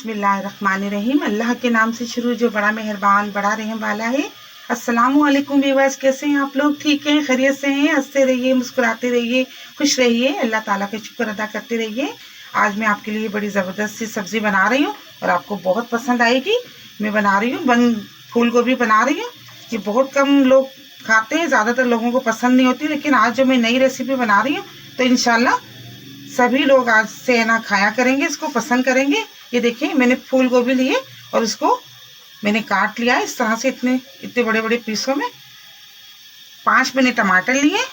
बिस्मिल्लाहिर्रहमानिर्रहीम। अल्लाह के नाम से शुरू जो बड़ा मेहरबान बड़ा रहम वाला है। अस्सलामु अलैकुम व्यूअर्स, कैसे हैं आप लोग? ठीक हैं, खैरियत से हैं? हंसते रहिए, मुस्कुराते रहिए, खुश रहिए, अल्लाह ताला का शुक्र अदा करते रहिए। आज मैं आपके लिए बड़ी ज़बरदस्त सी सब्ज़ी बना रही हूँ और आपको बहुत पसंद आएगी। मैं बना रही हूँ फूल गोभी बना रही हूँ। ये बहुत कम लोग खाते हैं, ज़्यादातर लोगों को पसंद नहीं होती, लेकिन आज जो मैं नई रेसिपी बना रही हूँ तो इंशाल्लाह सभी लोग आज से है ना खाया करेंगे, इसको पसंद करेंगे। ये देखिए, मैंने फूल गोभी लिए और उसको मैंने काट लिया है इस तरह से, इतने बड़े बड़े पीसों में। 5 मैंने टमाटर लिए,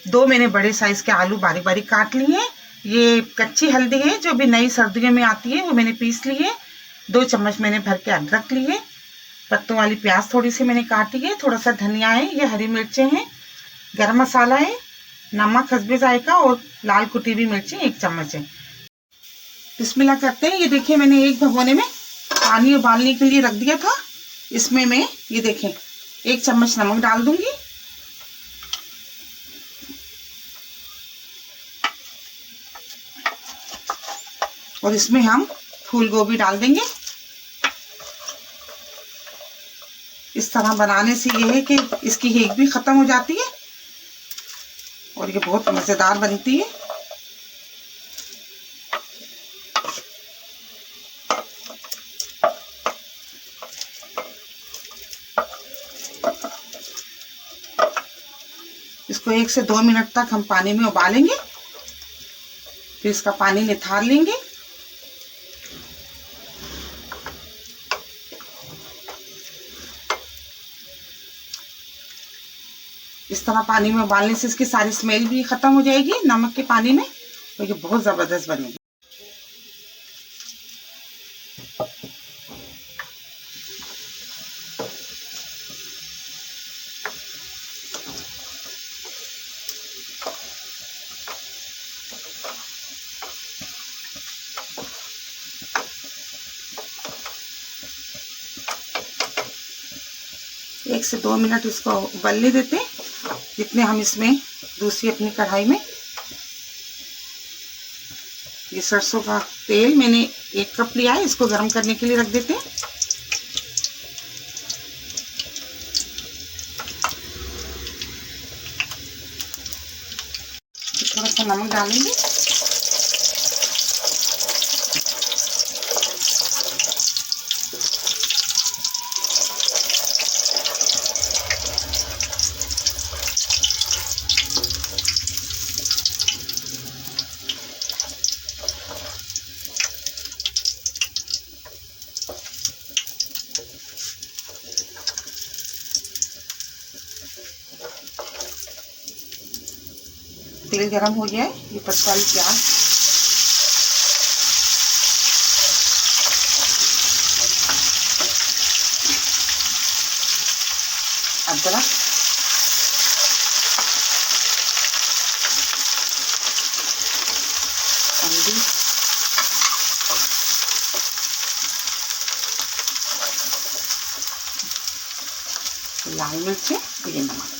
2 मैंने बड़े साइज के आलू बारीक बारीक काट लिए। ये कच्ची हल्दी है जो भी नई सर्दियों में आती है, वो मैंने पीस ली है। 2 चम्मच मैंने भर के अदरक लिए। पत्तों वाली प्याज थोड़ी सी मैंने काटी है। थोड़ा सा धनिया है, ये हरी मिर्चें हैं, गरम मसाला है, नमक हस्बे जायका और लाल कुटी हुई मिर्ची 1 चम्मच है। बिस्मिल्लाह करते हैं। ये देखिए, मैंने एक भगोने में पानी उबालने के लिए रख दिया था। इसमें मैं ये देखें 1 चम्मच नमक डाल दूंगी। और इसमें हम फूल गोभी डाल देंगे। इस तरह बनाने से ये है कि इसकी हींग भी खत्म हो जाती है और ये बहुत मज़ेदार बनती है। इसको 1 से 2 मिनट तक हम पानी में उबालेंगे, फिर इसका पानी निथार लेंगे। इस तरह पानी में उबालने से इसकी सारी स्मेल भी खत्म हो जाएगी नमक के पानी में, तो ये बहुत ज़बरदस्त बनेगी। एक से 2 मिनट इसको उबलने देते, जितने हम इसमें दूसरी अपनी कढ़ाई में ये सरसों का तेल मैंने 1 कप लिया है, इसको गर्म करने के लिए रख देते हैं। थोड़ा सा नमक डालेंगे। तेल गरम हो गया है। ये पत्ता वाली प्याज, अदरक, हल्दी, लाल मिर्च, ये नमक।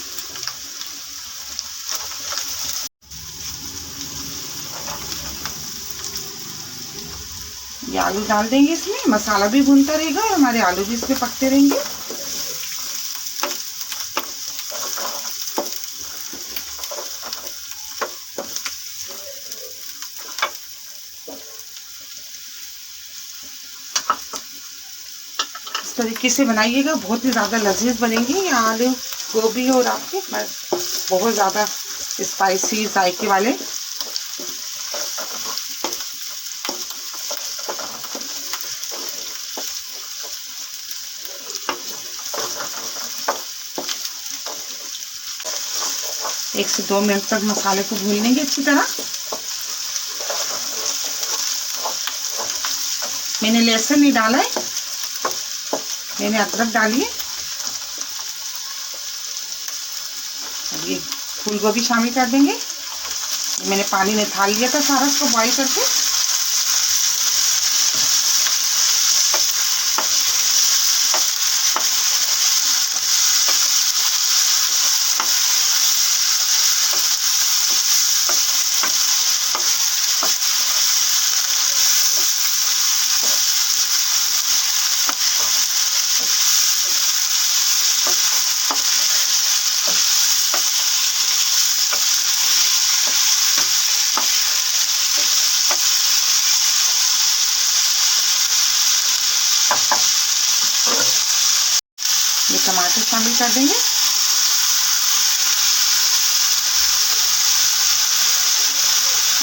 ये आलू डाल देंगे इसमें, मसाला भी भूनता रहेगा और हमारे आलू भी इसमें पकते रहेंगे। इस तरीके से बनाइएगा, बहुत ही ज़्यादा लजीज बनेंगे ये आलू गोभी और आपके बहुत ज़्यादा स्पाइसी जायके वाले। एक से 2 मिनट तक मसाले को भून लेंगे अच्छी तरह। मैंने लहसुन नहीं डाला है, मैंने अदरक डाली है। अब ये फूल गोभी शामिल कर देंगे। मैंने पानी निकाल लिया था सारा, इसको बॉईल करके। टमाटर शामिल कर देंगे।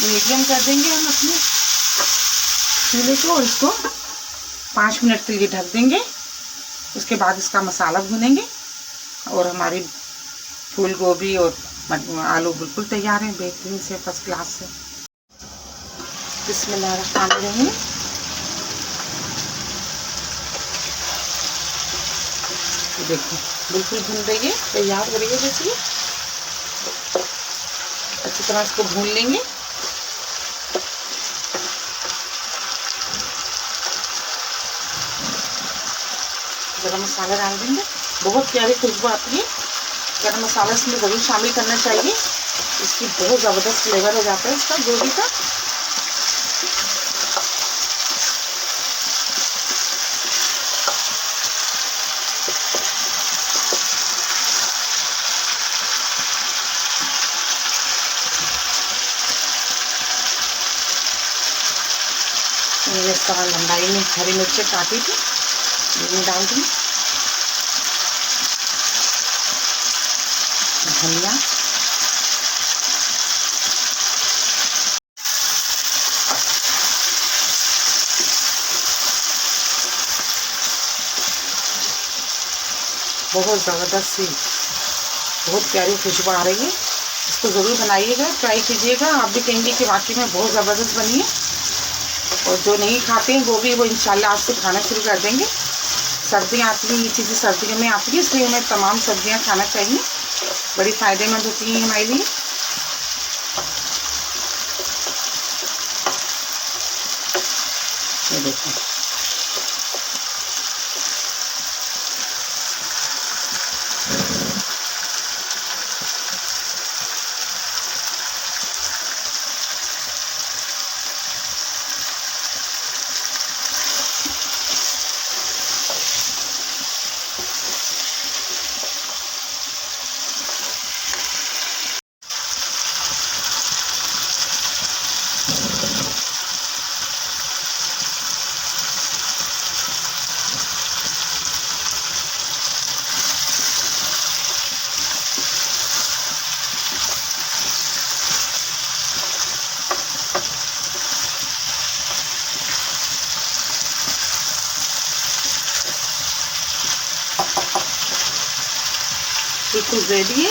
मीडियम कर देंगे हम अपने चूल्हे को और इसको 5 मिनट के लिए ढक देंगे। उसके बाद इसका मसाला भूनेंगे और हमारी फूल गोभी और आलू बिल्कुल तैयार हैं, बेहतरीन से, फर्स्ट क्लास से। बिस्मिल्लाहिर्रहमानिर्रहीम। देखिए बिल्कुल भून रही है, तैयार हो रही है। जैसे अच्छी तरह इसको भून लेंगे। गरम मसाला डाल देंगे, बहुत प्यारी खुशबू आती है। गरम मसाला इसमें ज़रूर शामिल करना चाहिए, इसकी बहुत ज़बरदस्त फ्लेवर हो जाता है इसका गोभी का। मैंने इस तरह लंबाई में हरी मिर्चें काटी थी, ये डाल दी। धनिया, बहुत ज़बरदस्त सी, बहुत प्यारी खुशबू आ रही है। इसको ज़रूर बनाइएगा, ट्राई कीजिएगा, आप भी कहेंगे कि वाकई में बहुत ज़बरदस्त बनी है। और जो नहीं खाते हैं गोभी, वो इंशाल्लाह आज से खाना शुरू कर देंगे। सर्दियाँ आती हैं, ये चीज़ें सर्दियों में आती है, इसलिए हमें तमाम सब्जियाँ खाना चाहिए, बड़ी फ़ायदेमंद होती हैं हमारे लिए। ये देखिए बिल्कुल रेडी है,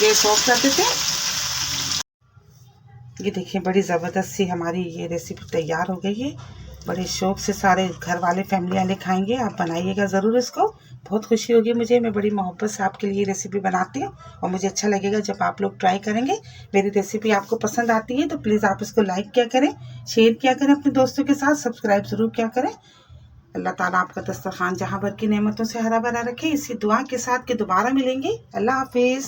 गैस ऑफ कर देते हैं। ये देखिए बड़ी ज़बरदस्त सी हमारी ये रेसिपी तैयार हो गई है। बड़े शौक़ से सारे घर वाले फैमिली वाले खाएंगे। आप बनाइएगा ज़रूर इसको, बहुत खुशी होगी मुझे। मैं बड़ी मोहब्बत से आपके लिए रेसिपी बनाती हूँ और मुझे अच्छा लगेगा जब आप लोग ट्राई करेंगे। मेरी रेसिपी आपको पसंद आती है तो प्लीज़ आप इसको लाइक किया करें, शेयर किया करें अपने दोस्तों के साथ, सब्सक्राइब ज़रूर किया करें। अल्लाह ताला आपका दस्तरखान जहाँ भर की नेमतों से हरा भरा रखे, इसी दुआ के साथ कि दोबारा मिलेंगे। अल्लाह हाफिज़।